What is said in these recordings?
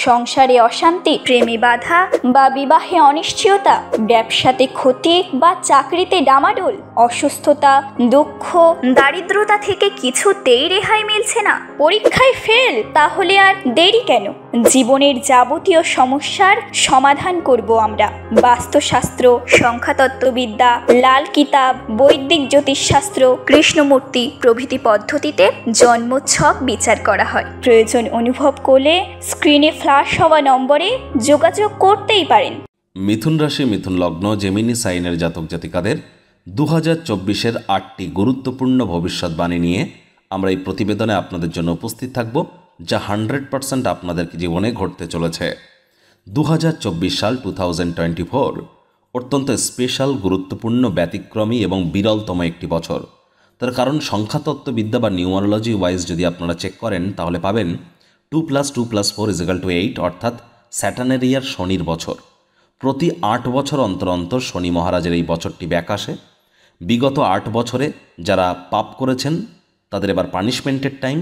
সংসারে অশান্তি, প্রেমে বাধা বা বিবাহে অনিশ্চয়তা, ব্যবসাতে ক্ষতি বা চাকরিতে ডামাডোল, অসুস্থতা, দুঃখ, দারিদ্রতা থেকে কিছুতেই রেহাই মিলছে না, পরীক্ষায় ফেল, তাহলে আর দেরি কেন? জীবনের যাবতীয় সমস্যার সমাধান করব আমরা। বাস্তুশাস্ত্র, সংখ্যাতত্ত্ববিদ্যা, লাল কিতাব, বৈদিক জ্যোতিষশাস্ত্র, কৃষ্ণমূর্তি প্রভৃতি পদ্ধতিতে জন্মছক বিচার করা হয়। প্রয়োজন অনুভব করলে স্ক্রিনে ফ্ল্যাশ হওয়া নম্বরে যোগাযোগ করতেই পারেন। মিথুন রাশি, মিথুন লগ্ন, জেমিনি সাইনের জাতক জাতিকাদের 2024-এর 8টি গুরুত্বপূর্ণ ভবিষ্যৎবাণী নিয়ে আমরা এই প্রতিবেদনে আপনাদের জন্য উপস্থিত থাকব, যা 100% আপনাদের জীবনে ঘটতে চলেছে। 2024 সাল 2024 অত্যন্ত স্পেশাল, গুরুত্বপূর্ণ, ব্যতিক্রমী এবং বিরলতম একটি বছর। তার কারণ সংখ্যাতত্ত্ববিদ্যা বা নিউমারোলজি ওয়াইজ যদি আপনারা চেক করেন তাহলে পাবেন 2+2+4 = 8, অর্থাৎ স্যাটার্নের ইয়ার, শনির বছর। প্রতি 8 বছর অন্তর অন্তর শনি মহারাজের এই বছরটি ব্যাক আসে। বিগত 8 বছরে যারা পাপ করেছেন তাদের এবার পানিশমেন্টের টাইম,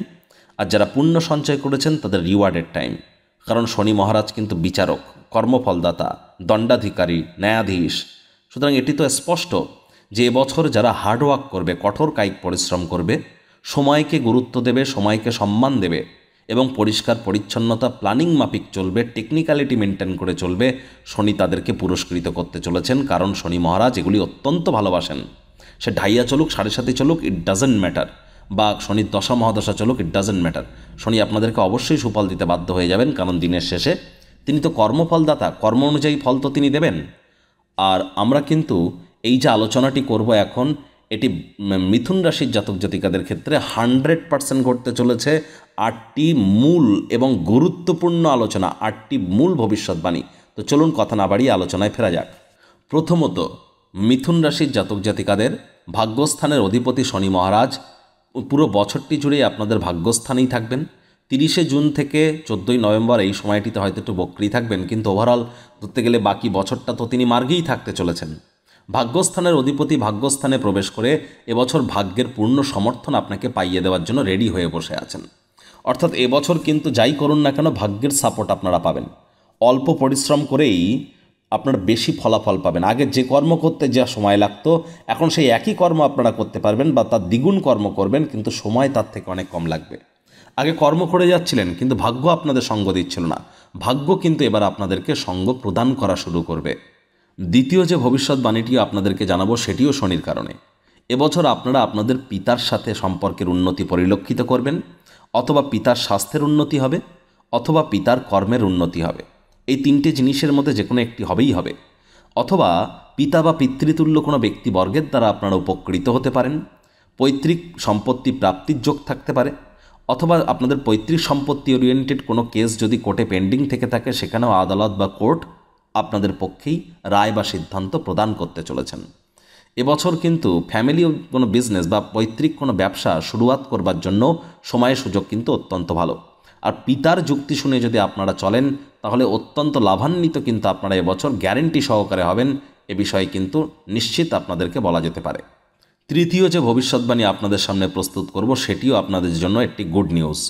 আর যারা পুণ্য সঞ্চয় করেছেন তাদের রিওয়ার্ডের টাইম। কারণ শনি মহারাজ কিন্তু বিচারক, কর্মফলদাতা, দণ্ডাধিকারী, ন্যায়াধীশ। সুতরাং এটি তো স্পষ্ট যে এবছর যারা হার্ডওয়ার্ক করবে, কঠোর কায়িক পরিশ্রম করবে, সময়কে গুরুত্ব দেবে, সময়কে সম্মান দেবে এবং পরিষ্কার পরিচ্ছন্নতা, প্ল্যানিং মাফিক চলবে, টেকনিক্যালিটি মেনটেন করে চলবে, শনি তাদেরকে পুরস্কৃত করতে চলেছেন। কারণ শনি মহারাজ এগুলি অত্যন্ত ভালোবাসেন। সে ঢাইয়া চলুক, 7.5 চলুক, ইট ডাজেন্ট ম্যাটার, বা শনির দশা মহাদশা চলুক, ইট ডাজেন্ট ম্যাটার। শনি আপনাদেরকে অবশ্যই সুফল দিতে বাধ্য হয়ে যাবেন, কারণ দিনের শেষে তিনি তো কর্মফলদাতা, কর্ম অনুযায়ী ফল তো তিনি দেবেন। আর আমরা কিন্তু এই যে আলোচনাটি করব এখন, এটি মিথুন রাশির জাতক জাতিকাদের ক্ষেত্রে 100% ঘটতে চলেছে। 8টি মূল এবং গুরুত্বপূর্ণ আলোচনা, 8টি মূল ভবিষ্যৎবাণী। তো চলুন কথা না বাড়িয়ে আলোচনায় ফেরা যাক। প্রথমত, মিথুন রাশির জাতক জাতিকাদের ভাগ্যস্থানের অধিপতি শনি মহারাজ পুরো বছরটি জুড়েই আপনাদের ভাগ্যস্থানেই থাকবেন। 30শে জুন থেকে 14ই নভেম্বর এই সময়টিতে হয়তো একটু বক্রি থাকবেন, কিন্তু ওভারঅল ধরতে গেলে বাকি বছরটা তো তিনি মার্গেই থাকতে চলেছেন। ভাগ্যস্থানের অধিপতি ভাগ্যস্থানে প্রবেশ করে এবছর ভাগ্যের পূর্ণ সমর্থন আপনাকে পাইয়ে দেওয়ার জন্য রেডি হয়ে বসে আছেন। অর্থাৎ এবছর কিন্তু যাই করুন না কেন ভাগ্যের সাপোর্ট আপনারা পাবেন। অল্প পরিশ্রম করেই আপনারা বেশি ফলাফল পাবেন। আগে যে কর্ম করতে যা সময় লাগতো, এখন সেই একই কর্ম আপনারা করতে পারবেন বা তার দ্বিগুণ কর্ম করবেন, কিন্তু সময় তার থেকে অনেক কম লাগবে। আগে কর্ম করে যাচ্ছিলেন কিন্তু ভাগ্য আপনাদের সঙ্গ দিচ্ছিল না, ভাগ্য কিন্তু এবার আপনাদেরকে সঙ্গ প্রদান করা শুরু করবে। দ্বিতীয় যে ভবিষ্যৎবাণীটিও আপনাদেরকে জানাবো সেটিও শনির কারণে। এবছর আপনারা আপনাদের পিতার সাথে সম্পর্কের উন্নতি পরিলক্ষিত করবেন, অথবা পিতার স্বাস্থ্যের উন্নতি হবে, অথবা পিতার কর্মের উন্নতি হবে। এই 3টে জিনিসের মধ্যে যে কোনো একটি হবেই হবে। অথবা পিতা বা পিতৃতুল্য কোনো ব্যক্তিবর্গের দ্বারা আপনারা উপকৃত হতে পারেন, পৈতৃক সম্পত্তি প্রাপ্তির যোগ থাকতে পারে, অথবা আপনাদের পৈতৃক সম্পত্তি ওরিয়েন্টেড কোনো কেস যদি কোর্টে পেন্ডিং থেকে থাকে, সেখানেও আদালত বা কোর্ট আপনাদের পক্ষেই রায় বা সিদ্ধান্ত প্রদান করতে চলেছেন। এবছর কিন্তু ফ্যামিলি কোনো বিজনেস বা পৈতৃক কোনো ব্যবসা শুরুয়াত করবার জন্য সময়ের সুযোগ কিন্তু অত্যন্ত ভালো। আর পিতার যুক্তি শুনে যদি আপনারা চলেন তাহলে অত্যন্ত লাভান্বিত কিন্তু আপনারা এবছর গ্যারেন্টি সহকারে হবেন, এ বিষয়ে কিন্তু নিশ্চিত আপনাদেরকে বলা যেতে পারে। তৃতীয় যে ভবিষ্যৎবাণী আপনাদের সামনে প্রস্তুত করব সেটিও আপনাদের জন্য একটি গুড নিউজ।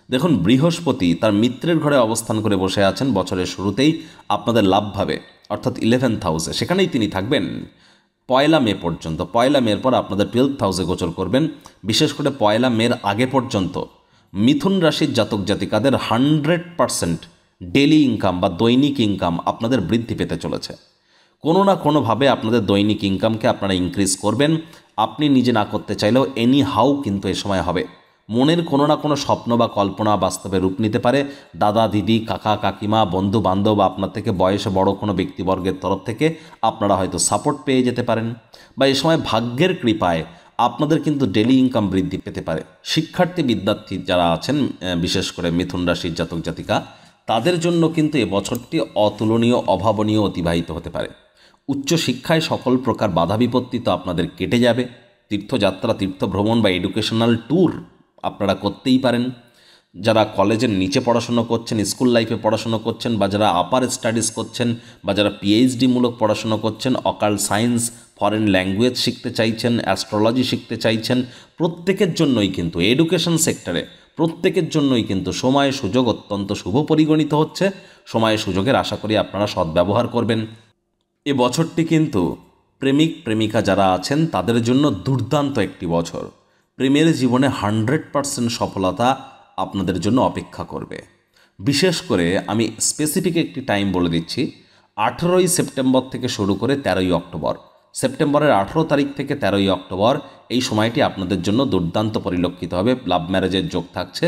দেখুন, বৃহস্পতি তার মিত্রের ঘরে অবস্থান করে বসে আছেন বছরের শুরুতেই আপনাদের লাভভাবে, অর্থাৎ 11th হাউসে। সেখানেই তিনি থাকবেন 1 মে পর্যন্ত। 1 মের পর আপনাদের 12th হাউসে গোচর করবেন। বিশেষ করে 1 মের আগে পর্যন্ত মিথুন রাশির জাতক জাতিকাদের 100% ডেলি ইনকাম বা দৈনিক ইনকাম আপনাদের বৃদ্ধি পেতে চলেছে। কোনো না কোনোভাবে আপনাদের দৈনিক ইনকামকে আপনারা ইনক্রিজ করবেন। আপনি নিজে না করতে চাইলেও এনি হাউ কিন্তু এ সময় হবে। মনের কোনো না কোনো স্বপ্ন বা কল্পনা বাস্তবে রূপ নিতে পারে। দাদা, দিদি, কাকা, কাকিমা, বন্ধু বান্ধব, আপনার থেকে বয়সে বড় কোনো ব্যক্তিবর্গের তরফ থেকে আপনারা হয়তো সাপোর্ট পেয়ে যেতে পারেন, বা এ সময় ভাগ্যের কৃপায় আপনাদের কিন্তু ডেলি ইনকাম বৃদ্ধি পেতে পারে। শিক্ষার্থী, বিদ্যার্থী যারা আছেন, বিশেষ করে মিথুন রাশির জাতক জাতিকা, তাদের জন্য কিন্তু এ বছরটি অতুলনীয়, অভাবনীয় অতিবাহিত হতে পারে। উচ্চশিক্ষায় সকল প্রকার বাধা বিপত্তি তো আপনাদের কেটে যাবে। তীর্থযাত্রা, তীর্থভ্রমণ বা এডুকেশনাল ট্যুর আপনারা করতেই পারেন। যারা কলেজের নিচে পড়াশুনো করছেন, স্কুল লাইফে পড়াশুনো করছেন, বা যারা আপার স্টাডিজ করছেন, বা যারা পিএইচডি মূলক পড়াশুনো করছেন, অকাল্ট সায়েন্স, ফরেন ল্যাঙ্গুয়েজ শিখতে চাইছেন, অ্যাস্ট্রোলজি শিখতে চাইছেন, প্রত্যেকের জন্যই কিন্তু এডুকেশন সেক্টরে প্রত্যেকের জন্যই কিন্তু সময় সুযোগ অত্যন্ত শুভ পরিগণিত হচ্ছে। সময় সুযোগের আশা করি আপনারা সদ্ব্যবহার করবেন। এ বছরটি কিন্তু প্রেমিক প্রেমিকা যারা আছেন তাদের জন্য দুর্দান্ত একটি বছর। প্রেমের জীবনে 100% সফলতা আপনাদের জন্য অপেক্ষা করবে। বিশেষ করে আমি স্পেসিফিক একটি টাইম বলে দিচ্ছি, 18ই সেপ্টেম্বর থেকে শুরু করে 13ই অক্টোবর। সেপ্টেম্বরের 18 তারিখ থেকে 13ই অক্টোবর এই সময়টি আপনাদের জন্য দুর্দান্ত পরিলক্ষিত হবে। লাভ ম্যারেজের যোগ থাকছে।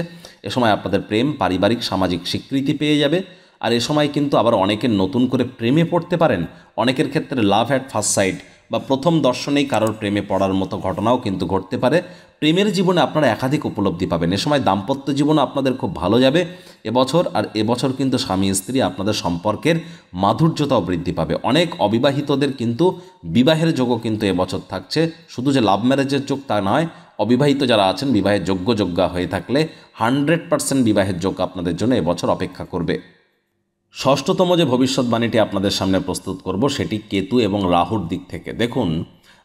এ সময় আপনাদের প্রেম পারিবারিক সামাজিক স্বীকৃতি পেয়ে যাবে। আর এ সময় কিন্তু আবার অনেকের নতুন করে প্রেমে পড়তে পারেন। অনেকের ক্ষেত্রে লাভ অ্যাট ফার্স্ট সাইট বা প্রথম দর্শনেই কারোর প্রেমে পড়ার মতো ঘটনাও কিন্তু ঘটতে পারে। প্রেমের জীবনে আপনারা একাধিক উপলব্ধি পাবেন। এ সময় দাম্পত্য জীবনও আপনাদের খুব ভালো যাবে এবছর। আর এবছর কিন্তু স্বামী স্ত্রী আপনাদের সম্পর্কের মাধুর্যতাও বৃদ্ধি পাবে। অনেক অবিবাহিতদের কিন্তু বিবাহের যোগও কিন্তু এবছর থাকছে। শুধু যে লাভ ম্যারেজের যোগ তা নয়, অবিবাহিত যারা আছেন বিবাহের যোগ্যা হয়ে থাকলে 100% বিবাহের যোগ আপনাদের জন্য এবছর অপেক্ষা করবে। ষষ্ঠতম যে ভবিষ্যৎবাণীটি আপনাদের সামনে প্রস্তুত করব সেটি কেতু এবং রাহুর দিক থেকে। দেখুন,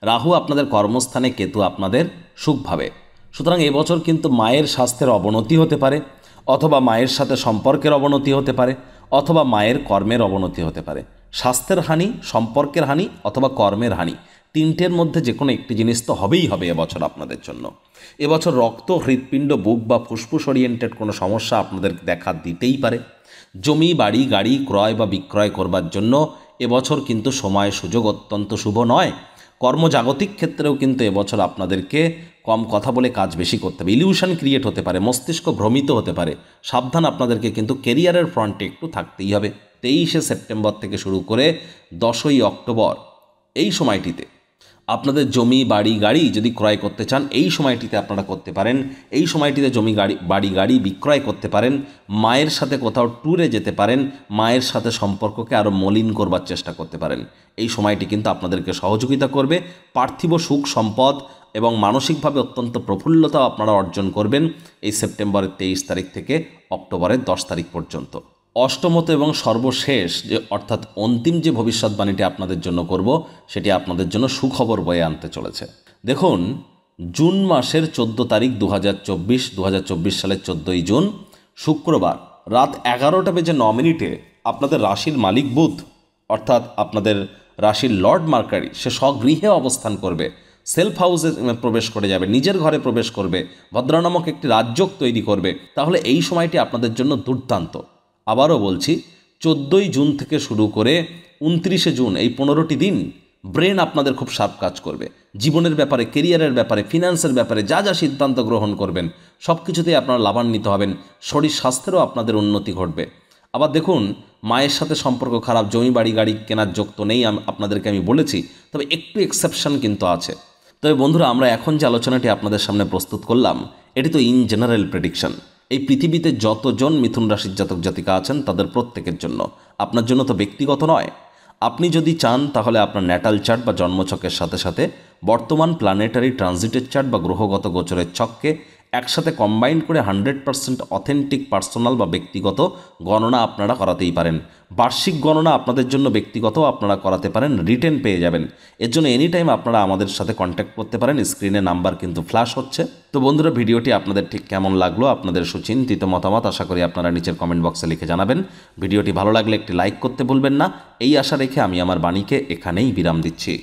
রাহু আপনাদের কর্মস্থানে, কেতু আপনাদের সুখভাবে। সুতরাং এবছর কিন্তু মায়ের স্বাস্থ্যের অবনতি হতে পারে, অথবা মায়ের সাথে সম্পর্কের অবনতি হতে পারে, অথবা মায়ের কর্মের অবনতি হতে পারে। স্বাস্থ্যের হানি, সম্পর্কের হানি অথবা কর্মের হানি, তিনটের মধ্যে যে কোনো একটি জিনিস তো হবেই হবে এবছর আপনাদের জন্য। এবছর রক্ত, হৃৎপিণ্ড, বুক বা ফুসফুস ওরিয়েন্টেড কোনো সমস্যা আপনাদের দেখা দিতেই পারে। জমি, বাড়ি, গাড়ি ক্রয় বা বিক্রয় করবার জন্য এবছর কিন্তু সময় সুযোগ অত্যন্ত শুভ নয়। কর্মজাগতিক ক্ষেত্রেও কিন্তু এবছর আপনাদেরকে কম কথা বলে কাজ বেশি করতে হবে। ইলিউশন ক্রিয়েট হতে পারে, মস্তিষ্ক ভ্রমিত হতে পারে। সাবধান আপনাদেরকে কিন্তু কেরিয়ারের ফ্রন্টে একটু থাকতেই হবে। 23শে সেপ্টেম্বর থেকে শুরু করে 10ই অক্টোবর এই সময়টিতে আপনাদের জমি, বাড়ি, গাড়ি যদি ক্রয় করতে চান এই সময়টিতে আপনারা করতে পারেন। এই সময়টিতে জমি, বাড়ি, গাড়ি বিক্রয় করতে পারেন। মায়ের সাথে কোথাও ট্যুরে যেতে পারেন। মায়ের সাথে সম্পর্ককে আরও মলিন করবার চেষ্টা করতে পারেন। এই সময়টি কিন্তু আপনাদেরকে সহযোগিতা করবে। পার্থিব সুখ সম্পদ এবং মানসিকভাবে অত্যন্ত প্রফুল্লতাও আপনারা অর্জন করবেন এই সেপ্টেম্বরের 23 তারিখ থেকে অক্টোবরের 10 তারিখ পর্যন্ত। অষ্টমত এবং সর্বশেষ যে অর্থাৎ অন্তিম যে ভবিষ্যৎবাণীটি আপনাদের জন্য করব সেটি আপনাদের জন্য সুখবর বয়ে আনতে চলেছে। দেখুন, জুন মাসের 14 তারিখ 2024 সালের 14ই জুন শুক্রবার রাত 11:09 আপনাদের রাশির মালিক বুধ অর্থাৎ আপনাদের রাশির লর্ড মার্কারি সে স্বগৃহে অবস্থান করবে। সেলফ হাউসে প্রবেশ করে যাবে, নিজের ঘরে প্রবেশ করবে, ভদ্রা নামক একটি রাজযোগ তৈরি করবে। তাহলে এই সময়টি আপনাদের জন্য দুর্দান্ত। আবারও বলছি, 14ই জুন থেকে শুরু করে 29শে জুন এই 15টি দিন ব্রেন আপনাদের খুব শার্প কাজ করবে। জীবনের ব্যাপারে, কেরিয়ারের ব্যাপারে, ফিনান্সের ব্যাপারে যা যা সিদ্ধান্ত গ্রহণ করবেন সব কিছুতেই আপনারা লাভান্বিত হবেন। শরীর স্বাস্থ্যেরও আপনাদের উন্নতি ঘটবে। আবার দেখুন, মায়ের সাথে সম্পর্ক খারাপ, জমি, বাড়ি, গাড়ি কেনার যোগ তো নেই আপনাদেরকে আমি বলেছি, তবে একটু এক্সেপশন কিন্তু আছে। তবে বন্ধুরা, আমরা এখন যে আলোচনাটি আপনাদের সামনে প্রস্তুত করলাম এটি তো ইন জেনারেল প্রেডিকশন। এই পৃথিবীতে যতজন মিথুন রাশির জাতক জাতিকা আছেন তাদের প্রত্যেকের জন্য, আপনার জন্য তো ব্যক্তিগত নয়। আপনি যদি চান তাহলে আপনার ন্যাটাল চার্ট বা জন্মছকের সাথে সাথে বর্তমান প্ল্যানেটারি ট্রানজিটের চার্ট বা গ্রহগত গোচরের ছককে একসাথে কম্বাইন করে 100% অথেন্টিক পার্সোনাল বা ব্যক্তিগত গণনা আপনারা করাতেই পারেন। বার্ষিক গণনা আপনাদের জন্য ব্যক্তিগত আপনারা করাতে পারেন, রিটেন পেয়ে যাবেন। এর জন্য এনি টাইম আপনারা আমাদের সাথে কন্ট্যাক্ট করতে পারেন। স্ক্রিনে নাম্বার কিন্তু ফ্ল্যাশ হচ্ছে। তো বন্ধুরা, ভিডিওটি আপনাদের ঠিক কেমন লাগলো, আপনাদের সুচিন্তিত মতামত আশা করি আপনারা নিচের কমেন্ট বক্সে লিখে জানাবেন। ভিডিওটি ভালো লাগলে একটি লাইক করতে ভুলবেন না। এই আশা রেখে আমি আমার বাণীকে এখানেই বিরাম দিচ্ছি।